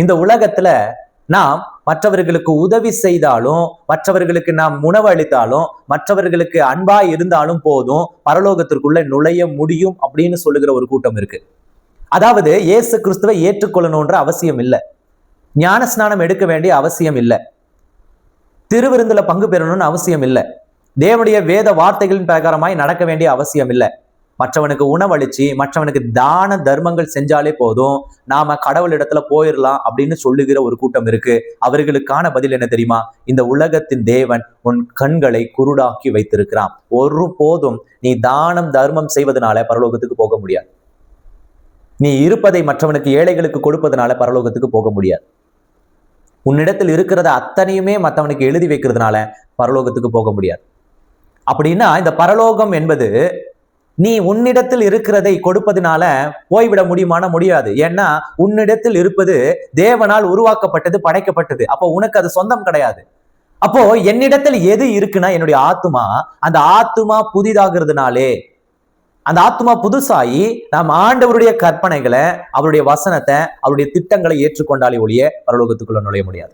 இந்த உலகத்துல நாம் மற்றவர்களுக்கு உதவி செய்தாலும், மற்றவர்களுக்கு நாம் உணவு அளித்தாலும், மற்றவர்களுக்கு அன்பா இருந்தாலும் போதும் பரலோகத்திற்குள்ள நுழைய முடியும் அப்படின்னு சொல்லுகிற ஒரு கூட்டம் இருக்கு. அதாவது இயேசு கிறிஸ்துவை ஏற்றுக்கொள்ளணும்ன்ற அவசியம் இல்லை, ஞான ஸ்நானம் எடுக்க வேண்டிய அவசியம் இல்லை, திருவிருந்துல பங்கு பெறணும்னு அவசியம் இல்லை, தேவனுடைய வேத வார்த்தைகளின் பிரகாரமாய் நடக்க வேண்டிய அவசியம் இல்லை. மற்றவனுக்கு உணவளிச்சு மற்றவனுக்கு தான தர்மங்கள் செஞ்சாலே போதும் நாம கடவுள் இடத்துல போயிடலாம் அப்படின்னு சொல்லுகிற ஒரு கூட்டம் இருக்கு. அவர்களுக்கான பதில் என்ன தெரியுமா? இந்த உலகத்தின் தேவன் உன் கண்களை குருடாக்கி வைத்திருக்கிறான். ஒரு போதும் நீ தானம் தர்மம் செய்வதனால பரலோகத்துக்கு போக முடியாது. நீ இருப்பதை மற்றவனுக்கு ஏழைகளுக்கு கொடுப்பதனால பரலோகத்துக்கு போக முடியாது. உன்னிடத்தில் இருக்கிறத அத்தனையுமே மற்றவனுக்கு எழுதி வைக்கிறதுனால பரலோகத்துக்கு போக முடியாது. அப்படின்னா இந்த பரலோகம் என்பது நீ உன்னிடத்தில் இருக்கிறதை கொடுப்பதனால போய்விட முடியுமான முடியாது. ஏன்னா உன்னிடத்தில் இருப்பது தேவனால் உருவாக்கப்பட்டது, படைக்கப்பட்டது. அப்போ உனக்கு அது சொந்தம் கிடையாது. அப்போ என்னிடத்தில் எது இருக்குன்னா என்னுடைய ஆத்துமா, அந்த ஆத்துமா புதிதாகிறதுனாலே, அந்த ஆத்துமா புதுசாகி நாம் ஆண்டவருடைய கற்பனைகளை, அவருடைய வசனத்தை, அவருடைய திட்டங்களை ஏற்றுக்கொண்டாலே ஒழிய பரலோகத்துக்குள்ள நுழைய முடியாது.